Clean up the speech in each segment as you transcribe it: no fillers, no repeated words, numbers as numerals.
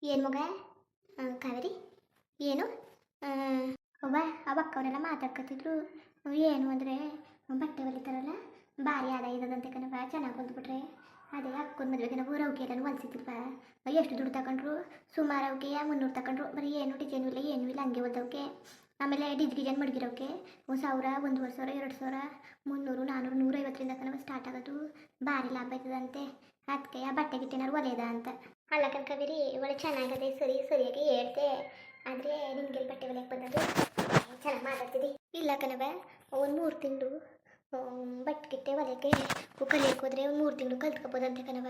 ಏನು ಮಗ ಕಾವೇರಿ ಏನು ಅವ್ವ ಅವಕ್ಕವರೆಲ್ಲ ಮಾತಾಡ್ಕೊತಿದ್ರು. ಏನು ಅಂದರೆ ಬಟ್ಟೆ ಹೊಲಿತಾರಲ್ಲ ಭಾರಿ ಆದಾಯ ಇದಂತೆ ಕಣವ, ಚೆನ್ನಾಗಿ ಹೊಲ್ದ್ಬಿಟ್ರೆ ಅದೇ ಅಕ್ಕನ ಮದುವೆಗೆ ನಾವು ರೌಕೆ ಎಲ್ಲ ಹೊಲ್ಸಿದ್ದಿಲ್ವ. ಎಷ್ಟು ದುಡ್ಡು ತಗೊಂಡ್ರು? ಸುಮಾರು ಅವಕ್ಕೆ 300 ತಗೊಂಡ್ರು. ಬರೀ ಏನು ಡಿಸೈನು ಇಲ್ಲ ಏನೂ ಇಲ್ಲ, ಹಂಗೆ ಹೊಲ್ದವಕ್ಕೆ. ಆಮೇಲೆ ಡಿಸೈನ್ ಮಡಗಿರೋಕೆ 1000, 1500, 2000, 300, 400, 150ರಿಂದ ಕಣವ ಸ್ಟಾರ್ಟ್ ಆಗೋದು. ಭಾರಿ ಲಾಭ ಆಯ್ತದಂತೆ. ಅದಕ್ಕೆ ಆ ಬಟ್ಟೆ ಗಿಟ್ಟೇನಾರು ಹೊಲೆಯದ ಅಂತ. ಅಲ್ಲ ಕನಕವಿರಿ, ಒಳ್ಳೆ ಚೆನ್ನಾಗದೆ, ಸರಿಯಾಗಿ ಹೇಳ್ತೆ. ಆದರೆ ನಿಮ್ಗೆಲ್ಲಿ ಬಟ್ಟೆ ಹೊಲಿಯಕ್ಕೆ ಬಂದದ್ದು? ಚೆನ್ನಾಗಿ ಮಾತಾಡ್ತಿದ್ದಿ. ಇಲ್ಲ ಕಣವ, ಒಂದು 3 ತಿಂಗಳು ಬಟ್ಟೆ ಗಿಟ್ಟೆ ಹೊಲಿಯಕ್ಕೆ ಕಲಿಯಕ್ಕೆ ಹೋದ್ರೆ ಒಂದು 3 ತಿಂಗಳು ಕಲ್ತ್ಕೊಬೋದಂತೆ ಕಣವ.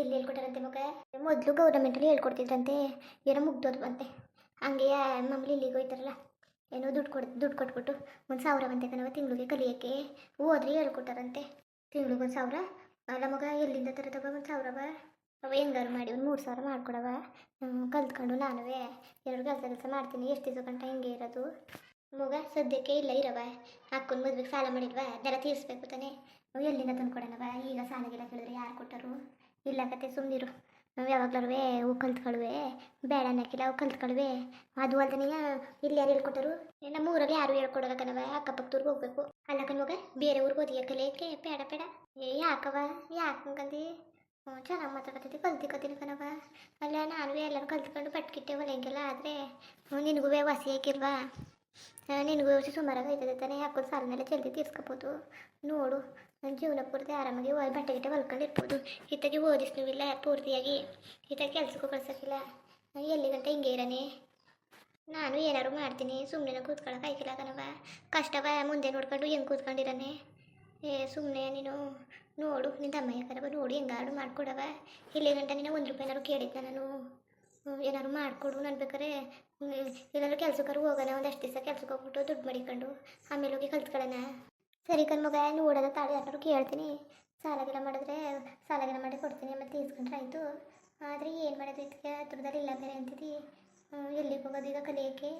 ಎಲ್ಲಿ ಹೇಳ್ಕೊಟ್ಟಾರಂತೆ ಮಗ? ಮೊದಲು ಗೌರ್ಮೆಂಟಲ್ಲಿ ಹೇಳ್ಕೊಡ್ತಿದ್ರಂತೆ, ಏನೋ ಮುಗ್ದೋದ್ವಂತೆ. ಹಂಗೆ ಮಾಮೂಲಿ ಇಲ್ಲಿಗೆ ಹೋಯ್ತಾರಲ್ಲ, ಏನೋ ದುಡ್ಡು ಕೊಟ್ಬಿಟ್ಟು 1000 ಅಂತೆ ಕಣವ ತಿಂಗಳಿಗೆ ಕಲಿಯೋಕ್ಕೆ. ಹೋದ್ರೆ ಹೇಳ್ಕೊಟ್ಟಾರಂತೆ ತಿಂಗ್ಳಿಗೆ 1000. ಅಲ್ಲ ಮಗ, ಎಲ್ಲಿಂದ ತರದವ 1000? ಅವ ಹೆಂಗಾರು ಮಾಡಿ ಒಂದು 3000 ಮಾಡ್ಕೊಡವ. ಕಲ್ತ್ಕೊಂಡು ನಾನು ಎರಡು ಕೆಲಸ ಮಾಡ್ತೀನಿ. ಎಷ್ಟು ದಿವಸ ಗಂಟ ಹಿಂಗೆ ಇರೋದು ಮಗ? ಸದ್ಯಕ್ಕೆ ಇಲ್ಲ ಇರವ. ಅಕ್ಕನ ಮದ್ವೆಗೆ ಸಾಲ ಮಾಡಿಲ್ವ, ಅದೆಲ್ಲ ತೀರಿಸ್ಬೇಕು ತಾನೆ. ಎಲ್ಲಿಂದ ತಂದ್ಕೊಡೋಣವ? ಈಗ ಸಾಲಗೆಲ್ಲ ಕೇಳಿದ್ರೆ ಯಾರು ಕೊಟ್ಟರು? ಇಲ್ಲ ಕತೆ, ಸುಮ್ಮನಿರು. ನಾವು ಯಾವಾಗ್ಲೂ ಅವು ಕಲ್ತ್ಕೊಳ್ವೆ, ಬೇಡ ಅನ್ನಕ್ಕಿಲ್ಲ, ಅವು ಕಲ್ತ್ಕೊಳ್ವೆ. ಅದು ಅಲ್ದನೇ ಇಲ್ಲಿ ಯಾರು ಹೇಳ್ಕೊಟ್ಟರು? ನಮ್ಮ ಊರಲ್ಲಿ ಯಾರು ಹೇಳ್ಕೊಡೋಲ್ಲ ಕಣವ, ಅಕ್ಕಪಕ್ಕದೂರ್ಗೆ ಹೋಗ್ಬೇಕು. ಅಲ್ಲ ಕಣ್ಮಗ, ಬೇರೆ ಊರಿಗೆ ಓದಿಯ ಕಲಿಯೋಕ್ಕೆ ಬೇಡ. ಯಾಕವ? ಯಾಕಂಕಂದು ಚೆನ್ನಾಗಿ ಮಾತಾಡ್ಕತ್ತಿ ಕಲ್ತಿಕತ್ತೀನಿ ಕಣವ. ಅಲ್ಲ ನಾನು ಎಲ್ಲರೂ ಕಲ್ತ್ಕೊಂಡು ಪಟ್ಕಿಟ್ಟೆ ಹೊಲೆಂಗೆಲ್ಲ ಆದರೆ ನಿನಗೂ ವಾಸಿ ಹಾಕಿಲ್ವಾ? ನಿನಗೂ ಸುಮಾರಾಗಿ ಆಯ್ತದೆ ತಾನೇ. ಹಾಕೋದು ಸಾಲನೆಲ್ಲ ಜಲ್ದಿ ತೀರ್ಸ್ಕೊಬೋದು. ನೋಡು, ಜೀವನ ಪೂರ್ತಿ ಆರಾಮಾಗಿ ಬಟ್ಟೆ ಗಿಟ್ಟೆ ಹೊಲ್ಕೊಂಡಿರ್ಬೋದು. ಇತ್ತಾಗಿ ಓದಿಸ್ನೂ ಇಲ್ಲ ಪೂರ್ತಿಯಾಗಿ, ಇತ್ತಾಗ ಕೆಲ್ಸಕ್ಕೂ ಕಳ್ಸೋಕ್ಕಿಲ್ಲ. ಎಲ್ಲಿಗಂಟ ಹಿಂಗೆ ಇರೋನೆ. ನಾನು ಏನಾದ್ರು ಮಾಡ್ತೀನಿ, ಸುಮ್ಮನೆ ಕೂತ್ಕೊಳ್ಳೋಕೆ ಆಯ್ಕಿಲ್ಲ ಕಣವ. ಕಷ್ಟವ ಮುಂದೆ ನೋಡ್ಕೊಂಡು ಹೆಂಗೆ ಕೂತ್ಕೊಂಡಿರನೆ. ಸುಮ್ಮನೆ ನೀನು ನೋಡು, ನಿನ್ನ ತಮ್ಮಯ್ಯ ಕರವ ನೋಡಿ ಹೆಂಗಾರು ಮಾಡಿಕೊಡವ. ಇಲ್ಲಿ ಗಂಟ ನೀನು 1 ರೂಪಾಯಿನಾರು ಕೇಳಿದ್ನ ನಾನು. ಏನಾದ್ರು ಮಾಡಿಕೊಡು. ನಾನು ಬೇಕಾರೆ ಏನಾದ್ರು ಕೆಲ್ಸಕ್ಕಾರು ಹೋಗೋಣ, ಒಂದಷ್ಟು ದಿವಸ ಕೆಲ್ಸಕ್ಕೆ ಹೋಗ್ಬಿಟ್ಟು ದುಡ್ಡು ಮಾಡಿಕೊಂಡು ಆಮೇಲೆ ಹೋಗಿ ಕಲ್ತ್ಕೊಳ್ಳೋಣ. ಸರಿ ಕಣ್ಮಗ, ನೋಡೋದ ತಾಳಿ ಯಾರು ಕೇಳ್ತೀನಿ. ಸಾಲಗೆಲ್ಲ ಮಾಡಿ ಕೊಡ್ತೀನಿ, ಆಮೇಲೆ ತೀರ್ಸ್ಕೊಂಡ್ರೆ ಆಯಿತು. ಆದರೆ ಏನು ಮಾಡೋದು, ಇದಕ್ಕೆ ಹತ್ರದಲ್ಲಿ ಇಲ್ಲ ಬೇರೆ ಅಂತಿದ್ದಿ. ಎಲ್ಲಿಗೆ ಹೋಗೋದು ಈಗ ಕಲಿಯೋಕ್ಕೆ?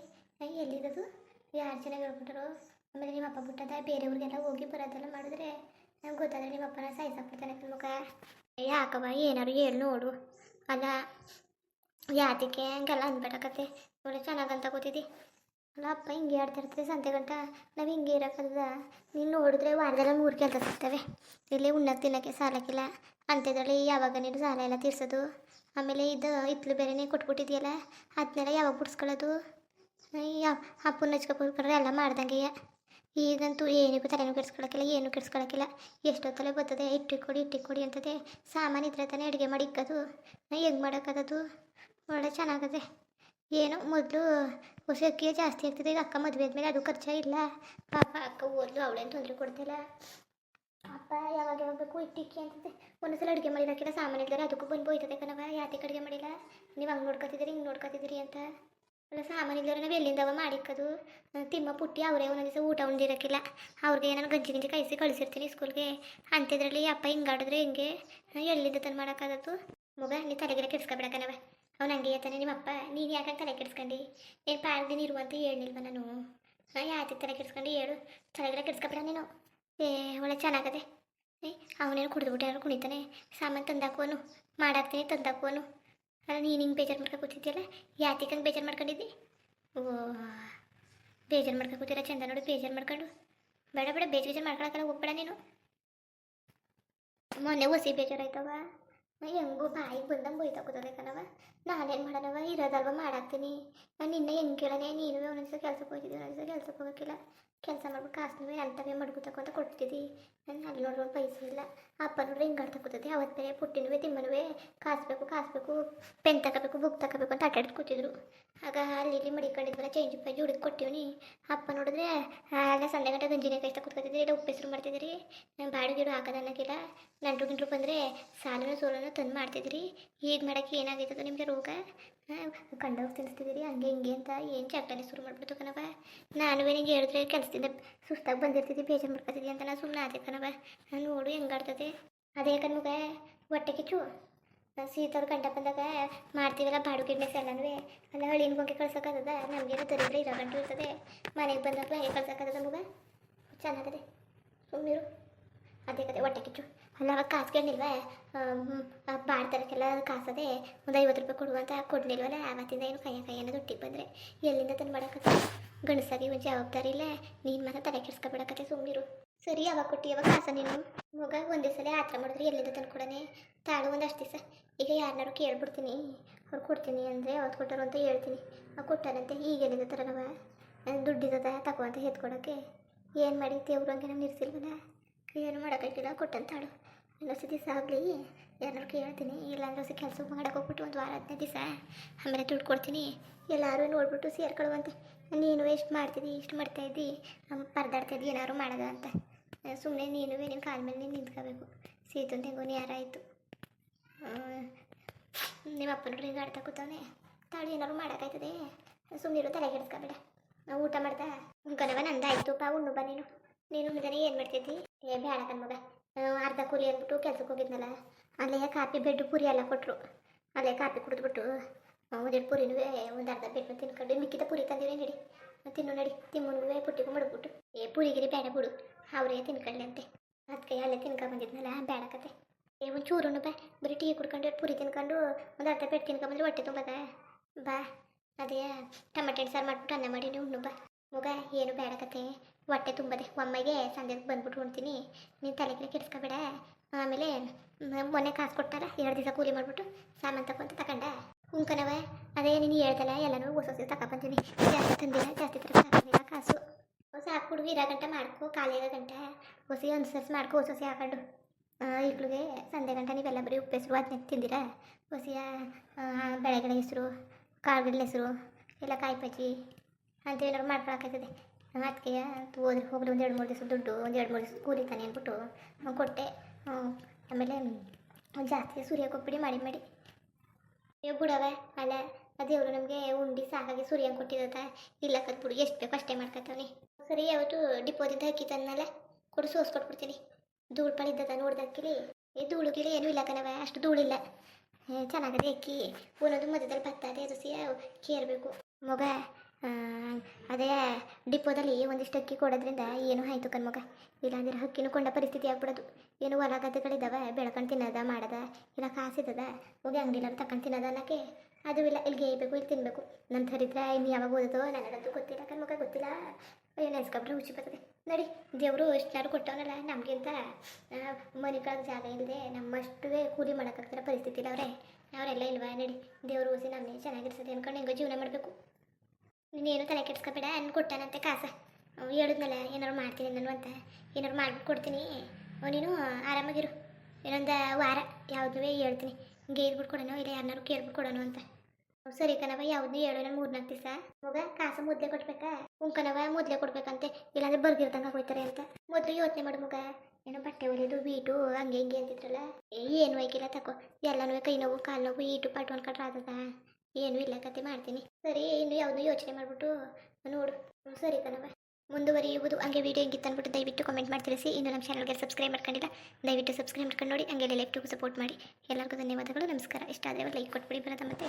ಎಲ್ಲಿರೋದು? ಯಾರು ಚೆನ್ನಾಗಿ ಹೇಳ್ಬಿಟ್ಟರು? ಆಮೇಲೆ ನಿಮ್ಮ ಅಪ್ಪ ಬಿಟ್ಟದ ಬೇರೆಯವ್ರಿಗೆಲ್ಲ ಹೋಗಿ ಬರೋದೆಲ್ಲ ಮಾಡಿದ್ರೆ ನಂಗೆ ಗೊತ್ತಾದರೆ ನಿಮ್ಮ ಅಪ್ಪನ ಸಾಯಿಸಾಕ್ಬಿಡ್ತಾನೆ ಕಣ್ಮಗ. ಯಾಕವ, ಏನಾರು ಹೇಳಿ ನೋಡು. ಅಲ್ಲ ಯಾತಕ್ಕೆ ಹಂಗೆಲ್ಲ ಅನ್ಬೇಡಕತ್ತೆ. ಒಳ್ಳೆ ಚೆನ್ನಾಗಂತ ಕೂತಿದ್ದಿ. ಅಲ್ಲ ಅಪ್ಪ ಹಿಂಗೆ ಆಡ್ತಿರ್ತದೆ ಸಂತೆ ಗಂಟ. ನಾವು ಹಿಂಗೆ ಇರೋಕ್ಕಲ್ದ? ನೀನು ನೋಡಿದ್ರೆ ವಾರದೆಲ್ಲ 3 ಕೆಲಸ ಸಿಗ್ತವೆ. ಇಲ್ಲಿ ಉಣ್ಣಕ್ಕೆ ತಿನ್ನೋಕ್ಕೆ ಸಾಲಕ್ಕಿಲ್ಲ ಅಂಥದ್ರಲ್ಲಿ ಯಾವಾಗ ನೀನು ಸಾಲ ಎಲ್ಲ ತೀರ್ಸೋದು? ಆಮೇಲೆ ಇದು ಇತ್ಲು ಬೇರೆನೇ ಕೊಟ್ಬಿಟ್ಟಿದೆಯಲ್ಲ, ಅದನ್ನೆಲ್ಲ ಯಾವಾಗ ಬಿಡಿಸ್ಕೊಳ್ಳೋದು? ಯಾವ ಅಪ್ಪನ ಹಚ್ಕೊಬಿಟ್ರೆ ಎಲ್ಲ ಮಾಡ್ದಂಗೆ. ಈಗಂತೂ ಏನಿಗೂ ತಲೆನೂ ಕೆಡಿಸ್ಕೊಳಕ್ಕಿಲ್ಲ. ಎಷ್ಟೊತ್ತಲ್ಲೇ ಬರ್ತದೆ ಇಟ್ಟಿಕೊಡಿ ಅಂತದೆ. ಸಾಮಾನು ಇದ್ರೆ ತಾನೇ ಅಡುಗೆ ಮಾಡಿ ಇಕ್ಕೋದು. ಹೆಂಗೆ ಮಾಡೋಕ್ಕದು? ಒಳ್ಳೆ ಚೆನ್ನಾಗದೆ. ಏನೋ ಮೊದಲು ಅಕ್ಕಿ ಜಾಸ್ತಿ ಆಗ್ತದೆ. ಈಗ ಅಕ್ಕ ಮದುವೆ ಆದಮೇಲೆ ಅದು ಖರ್ಚ ಇಲ್ಲ. ಪಾಪ ಅಕ್ಕ ಓದ್ಲು, ಅವಳೇನು ತೊಂದರೆ ಕೊಡ್ತಿಲ್ಲ. ಅಪ್ಪ ಯಾವಾಗ ಬೇಕು ಇಟ್ಟಿಕ್ಕಿ ಅಂತದೆ. ಒಂದೊಂದ್ಸಲ ಅಡುಗೆ ಮಾಡಿರೋಕ್ಕಿಲ್ಲ, ಸಾಮಾನು ಇದ್ದಾರೆ ಅದಕ್ಕೂ ಬಂದು ಹೋಯ್ತದೆ ಕಣವ. ಯಾತಕ್ಕೆ ಅಡುಗೆ ಮಾಡಿಲ್ಲ? ನೀವು ಹಂಗೆ ನೋಡ್ಕೊತಿದ್ದೀರಿ ಹಿಂಗೆ ನೋಡ್ಕೊತಿದ್ದೀರಿ ಅಂತ. ಅಲ್ಲ ಸಾಮಾನು ಇಲ್ಲದ್ರೆ ನಾವು ಎಲ್ಲಿಂದವ ಮಾಡಿಕ್ಕೋದು? ತಿಮ್ಮ ಪುಟ್ಟಿ ಅವರೇ ಒಂದೊಂದು ದಿವಸ ಊಟ ಉಂಡಿರೋಕ್ಕಿಲ್ಲ. ಅವ್ರಿಗೆ ನಾನು ಗಂಜಿ ಕೈಸಿ ಕಳಿಸಿರ್ತೀನಿ ಸ್ಕೂಲ್ಗೆ. ಅಂಥದ್ರಲ್ಲಿ ಅಪ್ಪ ಹಿಂಗಾಡಿದ್ರೆ ಹೆಂಗೆ? ಎಲ್ಲಿಂದ ತಂದು ಮಾಡೋಕ್ಕಾಗತ್ತು ಮಗ? ನೀ ತಲೆಗೆಲ್ಲ ಕೆಡ್ಸ್ಕೊಬೇಡಕನವ. ಅವ್ನು ಹಂಗೆ ಹೇಳ್ತಾನೆ ನಿಮ್ಮಪ್ಪ. ನೀನು ಯಾಕೆ ತಲೆ ಕೆಡ್ಸ್ಕೊಂಡು? ಏನು ಪಾರ್ದಿನ ಇರುವಂತ ಹೇಳಿಲ್ವ ನಾನು? ಯಾತಿಗೆ ತಲೆ ಕೆಡ್ಸ್ಕೊಂಡು ಹೇಳು? ತಲೆಗೆಲ್ಲ ಕೆಡ್ಸ್ಕೊಬೇಡ ನೀನು. ಒಳ್ಳೆ ಚೆನ್ನಾಗದೆ. ಅವನೇನು ಕುಡಿದ್ಬಿಟ್ಟು ಯಾರು ಕುಣಿತಾನೆ? ಸಾಮಾನು ತಂದಾಕುವನು, ಮಾಡಾಕ್ತೀನಿ ತಂದಾಕುವನು. ಅಲ್ಲ ನೀನು ಹಿಂಗೆ ಬೇಜಾರು ಮಾಡ್ಕೊಂಡು ಕೂತಿದ್ಯಲ್ಲ, ಯಾತಿಗೆ ಹಂಗೆ ಬೇಜಾರು ಮಾಡ್ಕೊಂಡಿದ್ದಿ? ಓ, ಬೇಜಾರು ಮಾಡ್ಕೊಂಡು ಕೂತಿರ ಚಂದ ನೋಡಿ. ಬೇಜಾರು ಮಾಡ್ಕೊಂಡು ಬೇಡ ಬೇಜಾರು ಮಾಡ್ಕೊಳಕ್ಕೆಲ್ಲ ಹೋಗ್ಬೇಡ ನೀನು. ಮೊನ್ನೆ ಹೊಸಿ ಬೇಜಾರಾಯ್ತವ. ಹೆಂಗೋ ಬಾಯಿಗೆ ಬಂದಂಗೆ ಬೈತಾ ಕೂತದೆ ಕಣವ. ನಾನೇನು ಮಾಡೋಣವ? ಇರೋದಲ್ವ ಮಾಡಾಕ್ತೀನಿ. ನಾನು ನಿನ್ನೆ ಹೆಂಗೆ ಕೇಳನೆ? ನೀನು ಒಂದೊಂದ್ಸಲ ಕೆಲ್ಸಕ್ಕೆ ಹೋಗ್ತಿದ್ದಿ, ಒಂದೊಂದ್ಸಲ ಕೆಲ್ಸಕ್ಕೆ ಹೋಗೋಕ್ಕಿಲ್ಲ. ಕೆಲಸ ಮಾಡ್ಬಿಟ್ಟು ಕಾಸು ಅಂತವೇ ಮಡ್ಗುತಕ್ಕ ಅಂತ ಕೊಡ್ತಿದ್ದಿ. ನಾನು ಅಲ್ಲಿ ನೋಡುವ ಪೈಸೆ ಇಲ್ಲ. ಅಪ್ಪ ನೋಡ್ರೆ ಹಿಂಗೆ ಆಡ್ತಾ ಕೂತದೆ. ಅವತ್ತು ಬೇರೆ ಪುಟ್ಟಿನವೇ ತಿಮ್ಮನವೇ ಕಾಸು ಬೇಕು, ಪೆನ್ ತಗೋಬೇಕು, ಬುಕ್ ತಗೋಬೇಕು ಅಂತ ಆಟಾಡಿ ಕೂತಿದ್ರು. ಆಗ ಅಲ್ಲಿ ಮಡಿಕೊಂಡಿದ್ವಲ್ಲ, ಚೇಂಜ್ ಪೈಜ್ ಹುಡುಗಿ ಕೊಟ್ಟಿವ್ನಿ. ಅಪ್ಪ ನೋಡಿದ್ರೆ ಅಲ್ಲ ಸಂಡೆ ಗಂಟೆ ಗಂಜಿನೇ ಕೈಸ್ತಾ ಕೂತ್ಕೊತಿದ್ರಿ, ಇಲ್ಲ ಉಪ್ಪು ಹೆಸರು ಮಾಡ್ತಿದ್ರಿ. ನಾನು ಬಾಡಿಗೆ ಹಾಕೋದು ಅನ್ನೋಕ್ಕಿಲ್ಲ. ನಂಟ್ರು ಬಂದರೆ ಸೋಲನೂ ತಂದು ಮಾಡ್ತಿದ್ರಿ. ಈಗ ಮಾಡೋಕ್ಕೆ ಏನಾಗೈತದ ನಿಮಗೆ ರೋಗ? ಕಂಡವ್ರು ತಿಳಿಸ್ತಿದ್ದೀರಿ ಹಂಗೆ ಹಿಂಗೆ ಅಂತ. ಏನು ಚಟ್ಟನೆ ಶುರು ಮಾಡ್ಬಿಡ್ತು ಕಣವ. ನಾನು ನಿಂಗೆ ಹೇಳಿದ್ರೆ ಕೆಲಸದಿಂದ ಸುಸ್ತಾಗಿ ಬಂದಿರ್ತಿದ್ದಿ, ಬೇಜಾರು ಮಾಡ್ಕೊತಿದ್ದಿ ಅಂತ ನಾನು ಸುಮ್ಮನೆ ಆದೆ ಕಣವ. ನಾನು ನೋಡು ಹೆಂಗಾಡ್ತದೆ. ಅದೇ ಕಣ್ಮಗ ಹೊಟ್ಟೆ ಕಿಚ್ಚು. ಸೀತವ್ರು ಗಂಟ ಬಂದಾಗ ಮಾಡ್ತೀವಲ್ಲ ಬಾಡು ಗಿಡ್ನೆಸ್ ಎಲ್ಲನೂ. ಅಲ್ಲ ಹಳ್ಳಿನ ಬಗ್ಗೆ ಕಳ್ಸೋಕ್ಕಾಗದ? ನಮಗೇನೋ ತರಿದ್ರೆ ಇರೋ ಗಂಟು ಇರ್ತದೆ. ಮನೆಗೆ ಬಂದಾಗ ಹೇಗೆ ಕಳ್ಸೋಕ್ಕಾಗದ ಮಗ? ಚೆನ್ನಾಗದೆ, ಸುಮ್ಮನಿರು. ಅದೇ ಕತೆ ಹೊಟ್ಟೆ ಕಿಚ್ಚು. ಅಲ್ಲ ಅವಾಗ ಕಾಸು ಕೇಳಿಲ್ವ ಬಾಡ್ತಾರಕ್ಕೆಲ್ಲ ಕಾಸದೆ ಒಂದು 50 ರೂಪಾಯಿ ಕೊಡು ಅಂತ ಕೊಡ್ಲಿಲ್ವಲ್ಲ. ಆವತ್ತಿಂದ ಏನು ಕೈಯ ಅನ್ನೋದು ಒಟ್ಟಿಗೆ ಬಂದರೆ ಎಲ್ಲಿಂದ ತಂದು ಮಾಡಕತ್ತೆ. ಗಂಡಸಾಗಿ ಒಂದು ಜವಾಬ್ದಾರಿ ಇಲ್ಲ. ನೀನು ಮಾತ್ರ ತಲೆ ಕೆಡ್ಸ್ಕೊಬೇಡಕತ್ತೆ, ಸುಮ್ಮನಿರು. ಸರಿ ಯಾವಾಗ ಕೊಟ್ಟು ಯಾವಾಗ ಕಾಸ ನೀನು ಮಗ ಒಂದೇ ಸಲ ಆತರ ಮಾಡಿದ್ರೆ ಎಲ್ಲಿಂದ ತಂದು ಕೊಡನೆ. ತಾಳು ಒಂದಷ್ಟು ದಿವಸ ಈಗ ಯಾರನ್ನಾರು ಕೇಳ್ಬಿಡ್ತೀನಿ, ಅವ್ರು ಕೊಡ್ತೀನಿ ಅಂದರೆ ಅವತ್ತು ಕೊಟ್ಟರು ಅಂತ ಹೇಳ್ತೀನಿ. ಕೊಟ್ಟಾರಂತೆ ಈಗ ಎಲ್ಲಿಂದ ತರನವ ದುಡ್ಡಿದ್ದದ ತಗೋ ಅಂತ ಎತ್ಕೊಡೋಕ್ಕೆ. ಏನು ಮಾಡಿ ದೇವ್ರು ಹಂಗೆ ನಮ್ಗೆ ಇರಿಸಿಲ್ವಲ್ಲ, ಏನು ಮಾಡೋಕ್ಕಾಗಿಲ್ಲ. ಕೊಟ್ಟಂತಾಳು ಇನ್ನೊಂದು ದಿವಸ ಆಗಲಿ ಯಾರನ್ನಾರು ಕೇಳ್ತೀನಿ. ಇಲ್ಲಾಂದ್ರೆ ಹೊಸ ಕೆಲಸ ಮಾಡೋಕೆ ಹೋಗ್ಬಿಟ್ಟು ಒಂದು ವಾರ 15 ದಿವಸ ಆಮೇಲೆ ದುಡ್ಡು ಕೊಡ್ತೀನಿ. ಎಲ್ಲರೂ ನೋಡ್ಬಿಟ್ಟು ಸೇರ್ಕೊಳ್ಳುವಂತೆ. ನೀನು ಎಷ್ಟು ಮಾಡ್ತಿದ್ದಿ, ಇಷ್ಟು ಮಾಡ್ತಾಯಿದ್ದಿ, ಪರದಾಡ್ತಾಯಿದ್ದಿ ಏನಾದ್ರು ಮಾಡೋದ ಅಂತ. ಸುಮ್ಮನೆ ನೀನು ನಿನ್ನ ಕಾಲ ಮೇಲೆ ನೀನು ನಿಂತ್ಕೋಬೇಕು. ಸೀತಂತ ಹೆಂಗೋ ಯಾರಾಯಿತು. ನಿಮ್ಮ ಅಪ್ಪನ ಹಿಂಗೆ ಆಡ್ತಾ ಕೂತವನೆ. ತಾಳು ಏನಾದ್ರು ಮಾಡೋಕ್ಕಾಯ್ತದೆ. ಸುಮ್ಮನಿರು, ತಲೆ ಕೆಡಿಸ್ಕೊಬೇಡ. ಊಟ ಮಾಡ್ತಾ ಉಣ್ಕೊನವ ನಂದಾಯ್ತು ಪಾ. ಉಣ್ಣು ಬಾ ನೀನು. ನೀನು ಉಣ್ದಾನೆ ಏನು ಮಾಡ್ತಿದ್ದಿ? ಬೇಡ ಕಣ್ಮಗ. ಅರ್ಧ ಕೂಲಿ ಅಂದ್ಬಿಟ್ಟು ಕೆಲ್ಸಕ್ಕೆ ಹೋಗಿದ್ನಲ್ಲ, ಅಲ್ಲೇ ಕಾಫಿ ಬೆಡ್ಡು ಪುರಿ ಎಲ್ಲ ಕೊಟ್ಟರು. ಅಲ್ಲೇ ಕಾಫಿ ಕುಡಿದ್ಬಿಟ್ಟು ಒಂದೆರಡು ಪುರಿನೂ ಒಂದು ಅರ್ಧ ಬೆಡ್ಡು ತಿನ್ಕೊಂಡು ಮಿಕ್ಕಿದ ಪುರಿ ತಂದಿವೆ ನಡಿ ತಿನ್ನು ನಡಿ. ತಿಮ್ಮನಿಗೂ ಪುಟ್ಟಿಗೂ ಮಡಗ್ಬಿಟ್ಟು ಪುರಿಗಿರಿ ಬೇಡ ಬಿಡು, ಅವರೇ ತಿನ್ಕೊಳ್ಳಿ ಅಂತೆ. ಅದಕ್ಕೆ ಅಲ್ಲೇ ತಿನ್ಕೊಂಡು ಬಂದಿದ್ನಲ್ಲ, ಬೇಡಕತ್ತೆ. ಒಂದು ಚೂರುನು ಬಾ, ಬರೀ ಟೀ ಕುಡ್ಕೊಂಡು ಪುರಿ ತಿನ್ಕೊಂಡು ಒಂದು ಅರ್ಧ ಬೆಡ್ ತಿನ್ಕೊಂಬಂದ್ರೆ ಹೊಟ್ಟೆ ತುಂಬದ ಬಾ. ಅದೇ ಟೊಮೆಟೊ ಸಾರು ಮಾಡಿಬಿಟ್ಟು ಅನ್ನ ಮಾಡಿ ಉಣ್ಣು ಬಾ. ಮಗ ಏನು ಬೇಡಕತ್ತೆ, ಹೊಟ್ಟೆ ತುಂಬದೆ. ಒಮ್ಮೆಗೆ ಸಂಜೆಗೆ ಬಂದ್ಬಿಟ್ಟು ಉಣ್ತೀನಿ. ನೀನು ತಲೆಗೆ ಕೆಡಿಸ್ಕೊಬೇಡ. ಆಮೇಲೆ ಮೊನ್ನೆ ಕಾಸು ಕೊಟ್ಟಾರ 2 ದಿವಸ ಕೂಲಿ ಮಾಡಿಬಿಟ್ಟು ಸಾಮಾನು ತಗೊಂತ ತಗೊಂಡ ಉಣ್ಕನವ. ಅದೇ ನೀನು ಹೇಳ್ದಲ್ಲ ಎಲ್ಲನೂ ಹೊಸ ತಗೊಬಂತೀನಿ. ಜಾಸ್ತಿ ತಂದಿಲ್ಲ, ಜಾಸ್ತಿ ತರ ಕಾಸು ಸಾಕು. ಹುಡುಗಿ 2 ಗಂಟೆ ಮಾಡ್ಕೊ, ಖಾಲಿ 2 ಗಂಟೆ ಹೊಸಿ ಅನುಸರಿಸಿ ಮಾಡ್ಕೊ. ಹೊಸಿ ಹಾಕೊಂಡು ಈಗ್ಲಿಗೆ ಸಂಜೆ ಗಂಟೆ ನೀವೆಲ್ಲ ಬರೀ ಉಪ್ಪು ಹೆಸರು ಅದನ್ನ ತಿಂದಿರ. ಹೊಸಿಯ ಬೆಳೆಗಳ ಹೆಸರು, ಕಾಳುಗಳ ಹೆಸರು ಎಲ್ಲ ಕಾಯಿ ಬಜ್ಜಿ ಅಂತ ಏನಾದ್ರು ಮಾಡ್ಕೊಳಕ್ಕಾಯ್ತದೆ. ಅದಕ್ಕೆ ಹೋದ್ರೆ ಹೋಗಲಿ ಒಂದು 2-3 ದಿವಸ ದುಡ್ಡು, ಒಂದು 2-3 ದಿವಸ ಕೂಲಿ ತಾನೆ ಅಂದ್ಬಿಟ್ಟು ಕೊಟ್ಟೆ. ಆಮೇಲೆ ಜಾಸ್ತಿ ಸುರಿಯೋಕೊಟ್ಬಿಡಿ ಮಾಡಿ ಬಿಡವೆ. ಅಲ್ಲ ದೇವರು ನಮಗೆ ಉಂಡು ಸಾಕಾಗಿ ಸುರಿಯಂಗೆ ಕೊಟ್ಟಿರೋದ ಇಲ್ಲ ಕತ್ಬಿಡು. ಎಷ್ಟು ಬೇಕು ಅಷ್ಟೇ ಮಾಡ್ಕೊತಾವನಿ. ಸರಿ ಯಾವತ್ತು ಡಿಪೋದಿಂದ ಅಕ್ಕಿ ತಂದನಲ್ಲ ಕೊಡು, ಸೋಸ್ಕೊಟ್ಬಿಡ್ತೀನಿ. ಧೂಳು ಪಳಿದ್ದದ ನೋಡ್ದಕ್ಕಿಲಿ. ಧೂಳುಗಿಲಿ ಏನೂ ಇಲ್ಲ ಕಣವ, ಅಷ್ಟು ಧೂಳಿಲ್ಲ. ಚೆನ್ನಾಗದೆ ಅಕ್ಕಿ. ಒಂದೊಂದು ಮಧ್ಯದಲ್ಲಿ ಬರ್ತದೆ, ಅದು ಕೇರಬೇಕು ಮಗ. ಅದೇ ಡಿಪೋದಲ್ಲಿ ಒಂದಿಷ್ಟು ಅಕ್ಕಿ ಕೊಡೋದ್ರಿಂದ ಏನೂ ಆಯಿತು ಕಣ್ಮಗ. ಇಲ್ಲಾಂದ್ರೆ ಅಕ್ಕಿನೂ ಕೊಂಡ ಪರಿಸ್ಥಿತಿ ಆಗ್ಬಿಡೋದು. ಏನು ಹೊಲ ಗದ್ದೆಗಳಿದ್ದಾವೆ, ಬೆಳ್ಕೊಂಡು ತಿನ್ನೋದ ಮಾಡೋದ, ಇಲ್ಲ ಕಾಸಿದ್ದದ ಹೋಗಿ ಅಂಗಡಿಲಾರು ತಗೊಂಡು ತಿನ್ನೋದ ಅನ್ನೋಕ್ಕೆ ಅದು ಇಲ್ಲ. ಇಲ್ಲಿಗೆ ಬೇಕು, ಇಲ್ಲಿ ತಿನ್ನಬೇಕು. ನನ್ನ ಥರಿದ್ರೆ ಇನ್ನು ಯಾವಾಗ ಓದೋದು ನನಗಂತೂ ಗೊತ್ತಿಲ್ಲ ಕಣ್ಮಗ, ಗೊತ್ತಿಲ್ಲ. ನೆನೆಸ್ಕೊಬಿಟ್ರೆ ಹುಚ್ಚಿ ಬರ್ತದೆ. ನಡಿ, ದೇವರು ಎಷ್ಟುನಾರು ಕೊಟ್ಟವನಲ್ಲ ನಮಗಿಂತ. ಮನೆಗಳಿಗೆ ಜಾಗ ಇಲ್ಲದೆ ನಮ್ಮಷ್ಟು ಕೂಲಿ ಮಾಡೋಕ್ಕಾಗ್ತಾರ ಪರಿಸ್ಥಿತಿ ಇಲ್ಲ ಅವರೆಲ್ಲ ಇಲ್ವಾ? ನಡಿ, ದೇವರು ಓಸಿ ನಮ್ಮನ್ನೇ ಚೆನ್ನಾಗಿರ್ತದೆ ಅಂದ್ಕೊಂಡು ಹೆಂಗೋ ಜೀವನ ಮಾಡಬೇಕು. ನೀನೇನು ತಲೆ ಕೆಡ್ಸ್ಕೊಬೇಡ. ಕೊಟ್ಟಾನಂತೆ ಕಾಸ, ಹೇಳಿದ್ನಲ್ಲ ಏನಾರು ಮಾಡ್ತೀನಿ ನಾನು ಅಂತ. ಏನಾರು ಮಾಡ್ಬಿಟ್ಟು ಕೊಡ್ತೀನಿ, ನೀನು ಆರಾಮಾಗಿರು. ಇನ್ನೊಂದು ವಾರ ಯಾವುದೂ ಹೇಳ್ತೀನಿ. ಹಿಂಗೆ ಇದ್ಬಿಟ್ಟು ಕೊಡೋಣ, ಇಲ್ಲ ಯಾರನ್ನಾರು ಕೇಳ್ಬಿಟ್ಟು ಕೊಡೋಣ ಅಂತ. ಸರಿ ಕಣವ, ಯಾವ್ದು ಹೇಳು. ನಾನು 3-4 ದಿವಸ ಮಗ ಕಾಸು ಮೊದಲೇ ಕೊಡ್ಬೇಕಾ? ಕಣವ ಮೊದಲೇ ಕೊಡ್ಬೇಕಂತೆ, ಇಲ್ಲಾಂದ್ರೆ ಬರ್ಗಿರ್ದಂಗೆ ಹೋಗ್ತಾರೆ ಅಂತ. ಮೊದಲು ಯೋಚನೆ ಮಾಡು ಮಗ. ಏನೋ ಬಟ್ಟೆ ಹೊಲಿಯೋದು ವೀಟು ಹಂಗೆ ಹಿಂಗೆ ಅಂತಿದ್ರಲ್ಲ, ಏನು ಐಕಿಲ್ಲ ತಗೋ. ಎಲ್ಲನೂ ಕೈ ನೋವು ಕಾಲು ನೋವು ಈಟು ಪಾಟು ಅನ್ಕೊಂಡ್ರೆ ಆದದ. ಏನೂ ಇಲ್ಲ ಕತೆ ಮಾಡ್ತೀನಿ. ಸರಿ, ಇನ್ನು ಯಾವುದೂ ಯೋಚನೆ ಮಾಡಿಬಿಟ್ಟು ನೋಡು. ಸರಿ ಕಣವ, ಮುಂದುವರಿಯುವುದು. ಹಂಗೆ ವೀಡಿಯೋ ಹೆಂಗಿತ್ತು ಅಂದ್ಬಿಟ್ಟು ದಯವಿಟ್ಟು ಕಮೆಂಟ್ ಮಾಡಿ ತಿಳಿಸಿ. ಇನ್ನು ನಮ್ಮ ಚಾನಲ್ಗೆ ಸಬ್ಸ್ಕ್ರೈಬ್ ಮಾಡ್ಕೊಂಡಿಲ್ಲ, ದಯವಿಟ್ಟು ಸಬ್ಸ್ಕ್ರೈಬ್ ಮಾಡ್ಕೊಂಡು ನೋಡಿ. ಹಂಗೆ ಲೈಕ್ ಟು ಸಪೋರ್ಟ್ ಮಾಡಿ. ಎಲ್ಲರಿಗೂ ಧನ್ಯವಾದಗಳು, ನಮಸ್ಕಾರ. ಇಷ್ಟ ಆದರೆ ಲೈಕ್ ಕೊಟ್ಬಿಡಿ ಬರೋದ ಮತ್ತೆ.